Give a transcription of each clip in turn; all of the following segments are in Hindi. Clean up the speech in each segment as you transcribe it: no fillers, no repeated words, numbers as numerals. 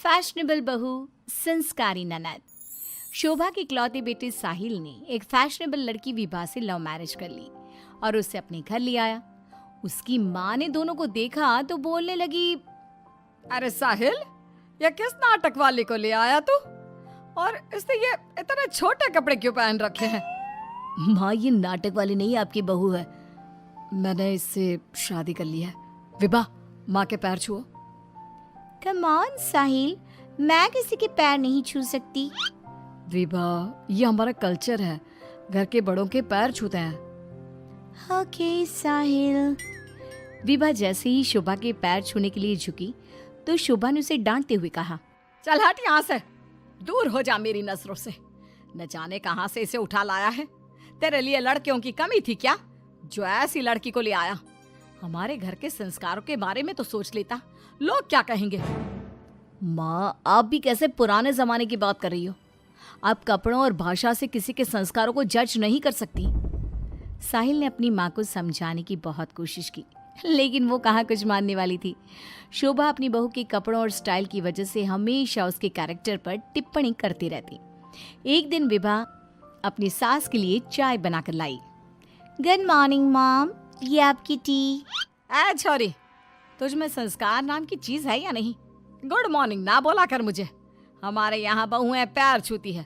फैशनेबल बहू, संस्कारी ननद। शोभा की इकलौती बेटी साहिल ने एक फैशनेबल लड़की विभा से लव मैरिज कर ली और उसे अपने घर ले आया। उसकी माँ ने दोनों को देखा तो बोलने लगी, अरे साहिल, ये किस नाटक वाले को ले आया तू? और इसने ये इतने छोटे कपड़े क्यों पहन रखे हैं? माँ, ये नाटक वाली नहीं, आपकी बहू है। मैंने इससे शादी कर ली है। विभा, माँ के पैर छुओ। कम ऑन साहिल, मैं किसी के पैर नहीं छू सकती। विभा, ये हमारा कल्चर है, घर के बड़ों के पैर छूते हैं। ओके साहिल। विभा जैसे ही शोभा के पैर छूने के लिए झुकी तो शोभा ने उसे डांटते हुए कहा, चल हट यहाँ से, दूर हो जा मेरी नजरों से। न जाने कहाँ से इसे उठा लाया है। तेरे लिए लड़कियों की कमी थी क्या, जो ऐसी लड़की को ले आया? हमारे घर के संस्कारों के बारे में तो सोच लेता, लोग क्या कहेंगे? माँ, आप भी कैसे पुराने जमाने की बात कर रही हो? आप कपड़ों और भाषा से किसी के संस्कारों को जज नहीं कर सकती। साहिल ने अपनी माँ को समझाने की बहुत कोशिश की, लेकिन वो कहाँ कुछ मानने वाली थी। शोभा अपनी बहू के कपड़ों और स्टाइल की वजह से हमेशा उसके कैरेक्टर पर टिप्पणी करती रहती। एक दिन विभा अपनी सास के लिए चाय बनाकर लाई। गुड मॉर्निंग मॉम, ये आपकी टी। ऐ छोरी, तुझ में संस्कार नाम की चीज है या नहीं? गुड मॉर्निंग ना बोला कर मुझे। हमारे यहाँ बहुएं पैर छूती है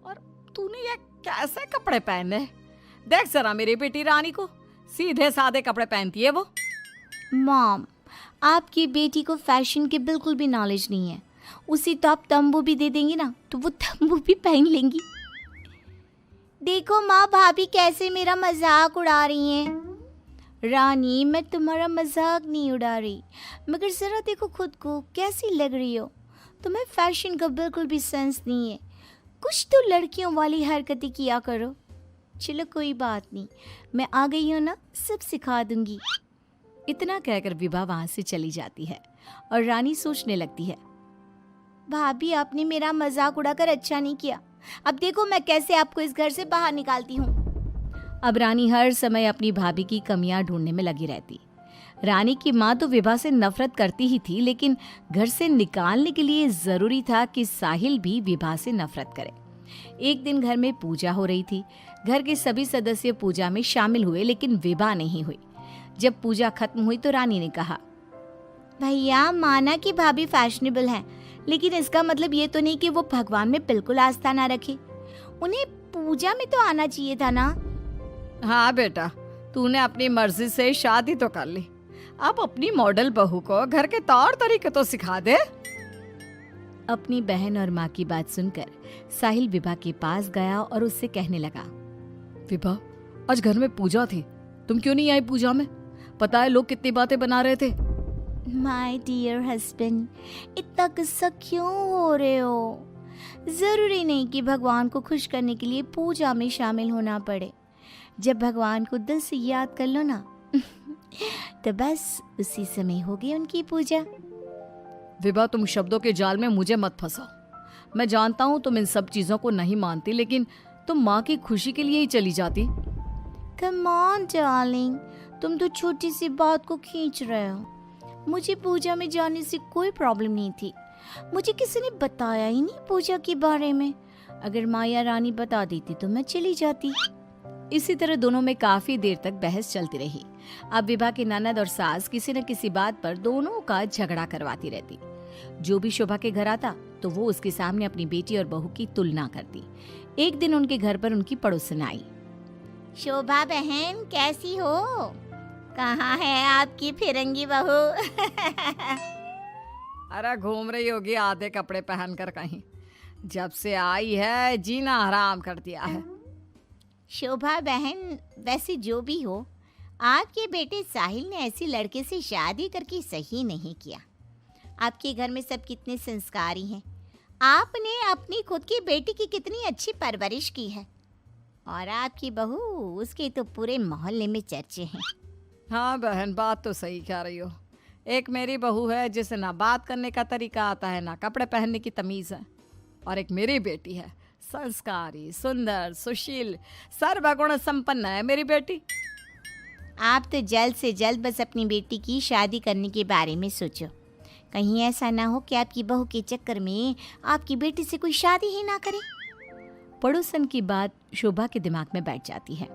और तूने ये कैसे कपड़े पहने? देख जरा मेरी बेटी रानी को, सीधे सादे कपड़े पहनती है वो। मॉम, आपकी बेटी को फैशन की बिल्कुल भी नॉलेज नहीं है। उसी तो आप तंबू भी दे देंगी ना तो वो तंबू भी पहन लेंगी। देखो माँ, भाभी कैसे मेरा मजाक उड़ा रही हैं। रानी, मैं तुम्हारा मजाक नहीं उड़ा रही, मगर जरा देखो खुद को कैसी लग रही हो। तुम्हें फैशन का बिल्कुल भी सेंस नहीं है। कुछ तो लड़कियों वाली हरकतें किया करो। चलो कोई बात नहीं, मैं आ गई हूँ ना, सब सिखा दूंगी। इतना कहकर विभा वहां से चली जाती है और रानी सोचने लगती है, भाभी आपने मेरा मजाक उड़ाकर अच्छा नहीं किया। अब देखो मैं कैसे आपको इस घर से बाहर निकालती हूँ। अब रानी हर समय अपनी भाभी की कमियां ढूंढने में लगी रहती। रानी की माँ तो विभा से नफरत करती ही थी, लेकिन घर से निकालने के लिए जरूरी था कि साहिल भी विभा से नफरत करे। एक दिन घर में पूजा हो रही थी। घर के सभी सदस्य पूजा में शामिल हुए, लेकिन विभा नहीं हुई। जब पूजा खत्म हुई तो रानी ने कहा, भैया माना कि भाभी फैशनेबल हैं, लेकिन इसका मतलब ये तो नहीं कि वो भगवान में बिल्कुल आस्था ना रखे। उन्हें पूजा में तो आना चाहिए था ना। हाँ बेटा, तूने अपनी मर्जी से शादी तो कर ली, अब अपनी मॉडल बहू को घर के तौर तरीके तो सिखा दे। अपनी बहन और माँ की बात सुनकर साहिल विभा के पास गया और उससे कहने लगा, विभा, आज घर में पूजा थी, तुम क्यों नहीं आई पूजा में? पता है लोग कितनी बातें बना रहे थे। माय डियर हस्बैंड, इतना गुस्सा क्यों हो रहे हो? जरूरी नहीं कि भगवान को खुश करने के लिए पूजा में शामिल होना पड़े। जब भगवान को दिल से याद कर लो ना तो बस उसी समय होगी उनकी पूजा। विभा, तुम शब्दों के जाल में मुझे मत फंसाओ। मैं जानता हूँ तुम इन सब चीजों को नहीं मानती, लेकिन तुम माँ की खुशी के लिए ही चली जाती। कम ऑन डार्लिंग, तुम तो छोटी सी बात को खींच रहे हो। मुझे पूजा में जाने से कोई प्रॉब्लम नहीं थी। मुझे किसी ने बताया ही नहीं पूजा के बारे में। अगर माया रानी बता देती तो मैं चली जाती। इसी तरह दोनों में काफी देर तक बहस चलती रही। अब विभा की ननद और सास किसी न किसी बात पर दोनों का झगड़ा करवाती रहती। जो भी शोभा के घर आता तो वो उसके सामने अपनी बेटी और बहू की तुलना करती। एक दिन उनके घर पर उनकी पड़ोसन आई। शोभा बहन, कैसी हो? कहाँ है आपकी फिरंगी बहू? अरे घूम रही होगी आधे कपड़े पहनकर कहीं। जब से आई है जीना हराम कर दिया है। शोभा बहन, वैसे जो भी हो, आपके बेटे साहिल ने ऐसी लड़के से शादी करके सही नहीं किया। आपके घर में सब कितने संस्कारी हैं। आपने अपनी खुद की बेटी की कितनी अच्छी परवरिश की है, और आपकी बहू, उसके तो पूरे मोहल्ले में चर्चे हैं। हाँ बहन, बात तो सही कह रही हो। एक मेरी बहू है जिसे ना बात करने का तरीका आता है, ना कपड़े पहनने की तमीज़ है, और एक मेरी बेटी है, संस्कारी, सुंदर, सुशील, सर्वगुण संपन्न है मेरी बेटी। आप तो जल्द से जल्द बस अपनी बेटी की शादी करने के बारे में सोचो। कहीं ऐसा ना हो कि आपकी बहू के चक्कर में आपकी बेटी से कोई शादी ही ना करे। पड़ोसन की बात शोभा के दिमाग में बैठ जाती है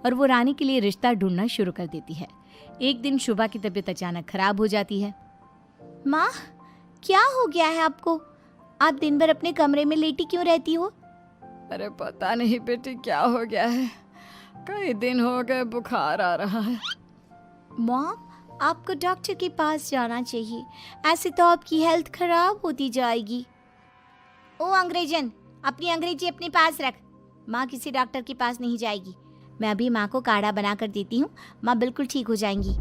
और वो रानी के लिए रिश्ता ढूंढना शुरू कर देती है। एक दिन शोभा की तबीयत अचानक खराब हो जाती है। माँ, क्या हो गया है आपको? आप दिन भर अपने कमरे में लेटी क्यों रहती हो? अरे पता नहीं बेटी क्या हो गया है, कई दिन हो गए बुखार आ रहा है। मॉम, आपको डॉक्टर के पास जाना चाहिए, ऐसे तो आपकी हेल्थ खराब होती जाएगी। ओ अंग्रेजन, अपनी अंग्रेजी अपने पास रख। माँ किसी डॉक्टर के पास नहीं जाएगी। मैं अभी माँ को काढ़ा बना कर देती हूँ, माँ बिल्कुल ठीक हो जाएंगी।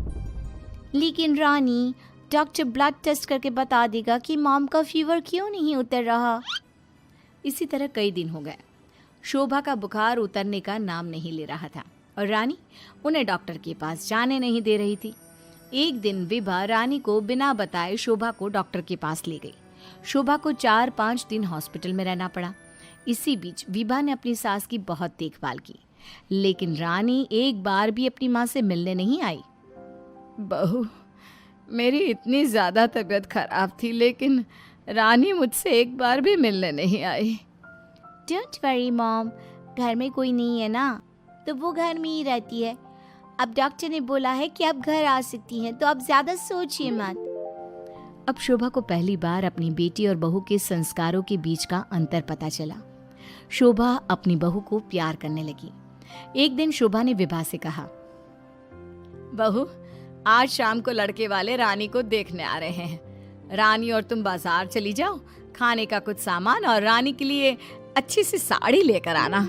लेकिन रानी, डॉक्टर ब्लड टेस्ट करके बता देगा कि मॉम का फीवर क्यों नहीं उतर रहा। इसी तरह कई दिन हो गए। शोभा का बुखार उतरने का नाम नहीं ले रहा था और रानी उन्हें डॉक्टर के पास जाने नहीं दे रही थी। एक दिन विभा रानी को बिना बताए शोभा को डॉक्टर के पास ले गई। शोभा को 4-5 दिन हॉस्पिटल में रहना पड़ा। इसी बीच विभा ने अपनी सास की बहुत देखभाल की, लेकिन रानी एक बार भी अपनी माँ से मिलने नहीं आई। बहू, मेरी इतनी ज़्यादा तबीयत खराब थी, लेकिन रानी मुझसे एक बार भी मिलने नहीं आई। डोंट वरी मॉम, घर में कोई नहीं है ना, तो वो घर में ही रहती है। अब डॉक्टर ने बोला है कि आप घर आ सकती हैं, तो आप ज़्यादा सोचिए मत। अब शोभा को पहली बार अपनी बेटी और बहू के संस्कारों के बीच का अंतर पता चला। शोभा अपनी बहू को प्यार करने लगी। एक दिन शोभा ने विभा से कहा, बहू, आज शाम को लड़के वाले रानी को देखने आ रहे हैं। रानी और तुम बाजार चली जाओ, खाने का कुछ सामान और रानी के लिए अच्छी सी साड़ी लेकर आना।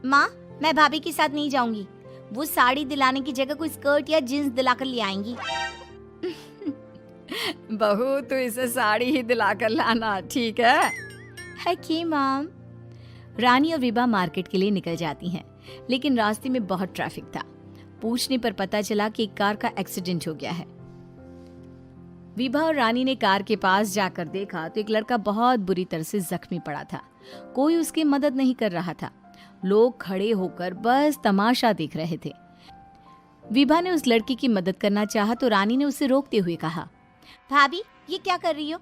माँ, मैं भाभी के साथ नहीं जाऊंगी। वो साड़ी दिलाने की जगह कोई स्कर्ट या जींस दिलाकर ले आएंगी। बहू, तो इसे साड़ी ही दिलाकर लाना, ठीक है? Okay mom. रानी और विभा मार्केट के लिए निकल जाती हैं, लेकिन रास्ते में बहुत ट्रैफिक था। पूछने पर पता चला कि एक कार का एक्सीडेंट हो गया है। विभा और रानी ने कार के पास जाकर देखा तो एक लड़का बहुत बुरी तरह से जख्मी पड़ा था। कोई उसकी मदद नहीं कर रहा था। लोग खड़े होकर बस तमाशा देख रहे थे। विभा ने उस लड़की की मदद करना चाहा तो रानी ने उसे रोकते हुए कहा, भाभी, ये क्या कर रही हो?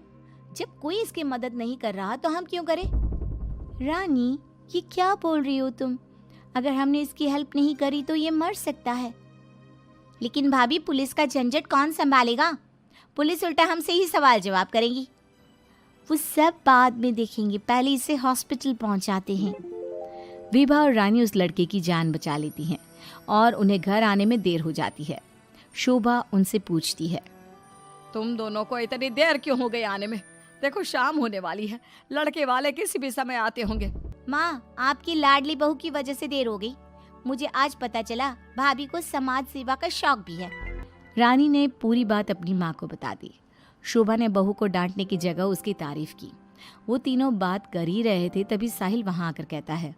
जब कोई इसकी मदद नहीं कर रहा तो हम क्यों करें? रानी, ये क्या बोल रही हो तुम? अगर हमने इसकी हेल्प नहीं करी तो ये मर सकता है। लेकिन भाभी, पुलिस का झंझट कौन संभालेगा? पुलिस उल्टा हमसे ही सवाल जवाब करेगी। वो सब बाद में देखेंगे, पहले इसे हॉस्पिटल पहुंचाते हैं। विभा और रानी उस लड़के की जान बचा लेती हैं और उन्हें घर आने में देर हो जाती है। शोभा उनसे पूछती है, तुम दोनों को इतनी देर क्यों हो गई आने में? देखो शाम होने वाली है, लड़के वाले किसी भी समय आते होंगे। माँ, आपकी लाडली बहू की वजह से देर हो गई। मुझे आज पता चला भाभी को समाज सेवा का शौक भी है। रानी ने पूरी बात अपनी माँ को बता दी। शोभा ने बहू को डांटने की जगह उसकी तारीफ की। वो तीनों बात कर ही रहे थे, तभी साहिल वहां आकर कहता है,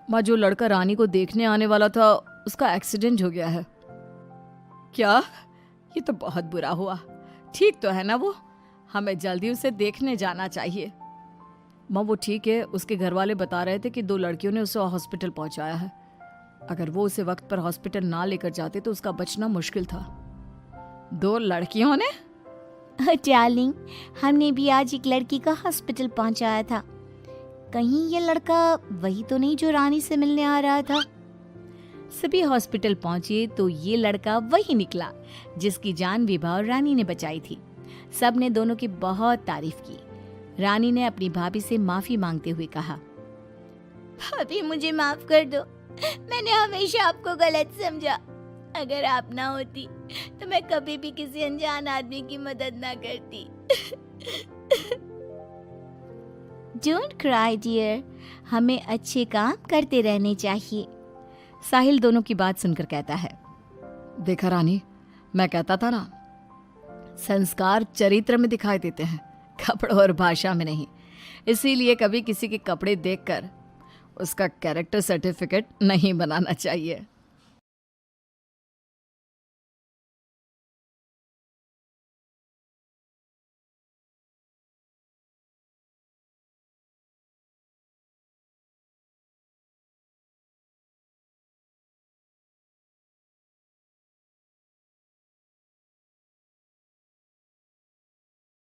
माँ, जो लड़का रानी को देखने आने वाला था उसका एक्सीडेंट हो गया है। क्या? ये तो बहुत बुरा हुआ। ठीक तो है ना वो? हमें जल्दी उसे देखने जाना चाहिए। माँ, वो ठीक है, उसके घर वाले बता रहे थे कि 2 लड़कियों ने उसे हॉस्पिटल पहुंचाया है। अगर वो उसे वक्त पर हॉस्पिटल ना लेकर जाते तो उसका बचना मुश्किल था। 2 लड़कियों ने? डार्लिंग, हमने भी आज एक लड़की का हॉस्पिटल पहुंचाया था। कहीं ये लड़का वही तो नहीं जो रानी से मिलने आ रहा था? सभी हॉस्पिटल पहुंचे तो ये लड़का वही निकला जिसकी जान विभा और रानी ने बचाई थी। सब ने दोनों की बहुत तारीफ की। रानी ने अपनी भाभी से माफी मांगते हुए कहा, भाभी, मुझे माफ कर दो। मैंने हमेशा आपको गलत समझा। अगर आप ना होती तो मैं कभी भी किसी अनजान आदमी की मदद ना करती। डोंट क्राई डियर, हमें अच्छे काम करते रहने चाहिए। साहिल दोनों की बात सुनकर कहता है, देखा रानी, मैं कहता था ना, संस्कार चरित्र में दिखाई देते हैं, कपड़ों और भाषा में नहीं। इसीलिए कभी किसी के कपड़े देखकर उसका कैरेक्टर सर्टिफिकेट नहीं बनाना चाहिए।